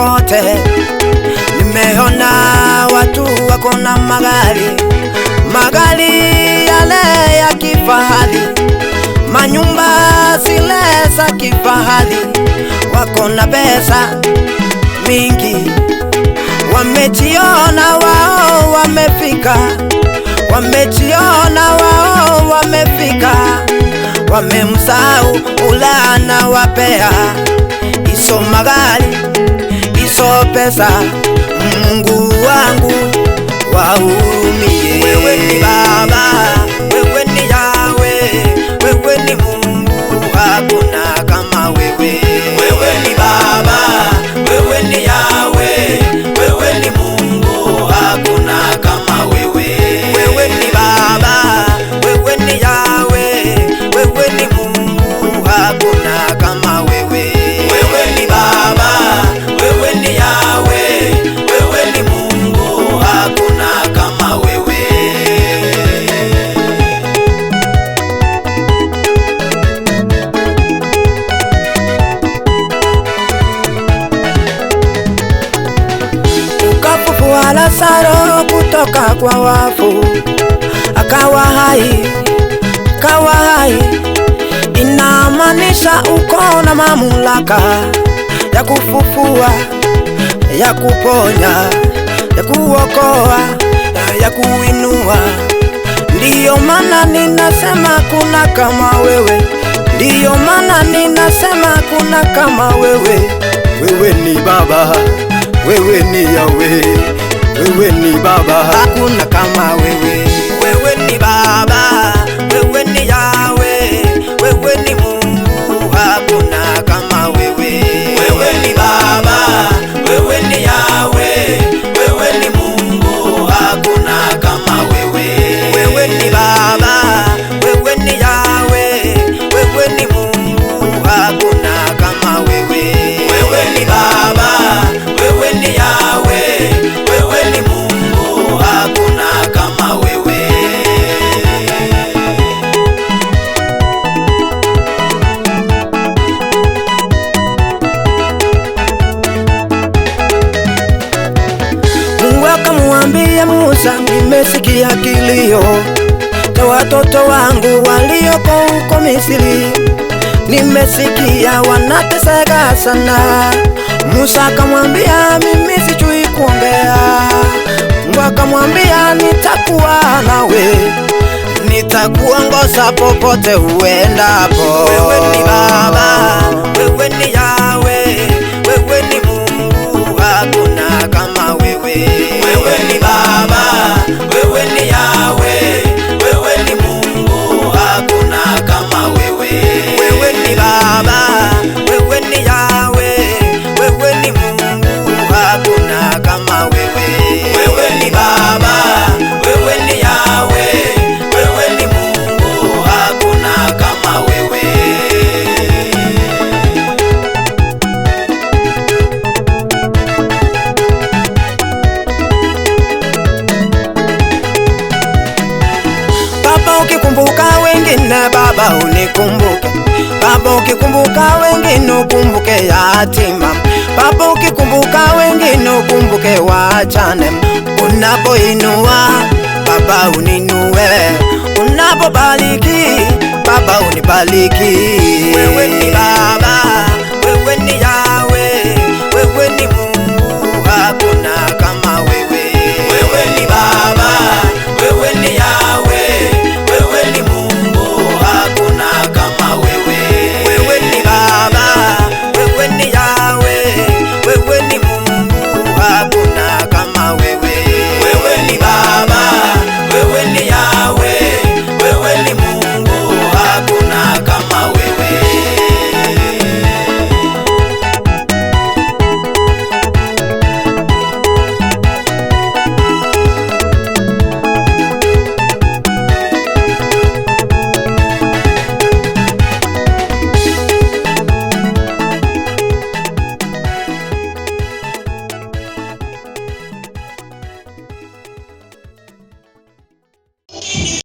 kote. Nimeona watu wako na magari yale ya kifahari, manyumba zile za kifahari, wako na pesa mingi. Wamejiona wao wamefika, wamejiona wao wamefika, wamemsahau ulana wapea iso magari iso pesa. Mungu wangu wahurumie. Wewe ni Baba, wewe ni Yahweh, wewe ni Mungu, hakuna kama wewe. Wewe ni Baba, wewe ni Yahweh, wewe ni Mungu, hakuna kama wewe. Wewe ni Baba, wewe ni Yahweh, wewe ni Mungu, hakuna kama wewe. Wewe ni Baba, wewe ni Yahweh, wewe ni Mungu, hakuna kama wewe. Ukafufua Lazaro kutoka kwa wafu, akawa hai, akawa hai. Inamaanisha uko na mamlaka ya kufufua, ya kuponya, ya kuokoa, ya kuinua. Ndiyo maana ninasema kuna kama wewe, ndiyo maana ninasema kuna kama wewe. Wewe ni Baba, wewe ni Yahweh, wewe ni Baba, hakuna kama wewe. Wewe ni Baba, wewe ni Yahweh, wewe ni Mungu, hakuna kama wewe. Wewe ni Baba, wewe ni Yahweh, wewe ni Mungu, hakuna kama wewe. Wewe ni Baba, wewe ni Yahweh, wewe ni Mungu, hakuna kama wewe. Wewe ni Baba, wewe ni Yahweh, wewe ni Mungu, hakuna kama wewe. Mungu akamwambia Musa, nimesikia kilio cha watoto wangu walioko huko Misri, nimesikia wanateseka sana. Musa akamwambia, mimi sijui kuongea. Mungu akamwambia, nitakuwa nawe, nitakuongoza popote uendapo. Wewe ni Baba, wewe ni Yahweh, wewe ni Mungu, hakuna kama wewe. Wewe ni Baba, wewe ni Yahweh, wewe ni Mungu, hakuna kama wewe. Wewe ni Baba, wewe ni Yahweh, wewe ni Mungu, hakuna kama wewe. Wewe ni Baba, wewe ni Yahweh, wewe ni Mungu, hakuna kama wewe. Baba, ukikumbuka wengine, Baba unikumbuke. Baba, ukikumbuka wengine, ukumbuke yatima. Baba, ukikumbuka wengine, ukumbuke wajane. Unapoinua, Baba uninue. Unapobariki, Baba unibariki. Wewe ni Baba, wewe ni Yahweh, wewe ni Mungu,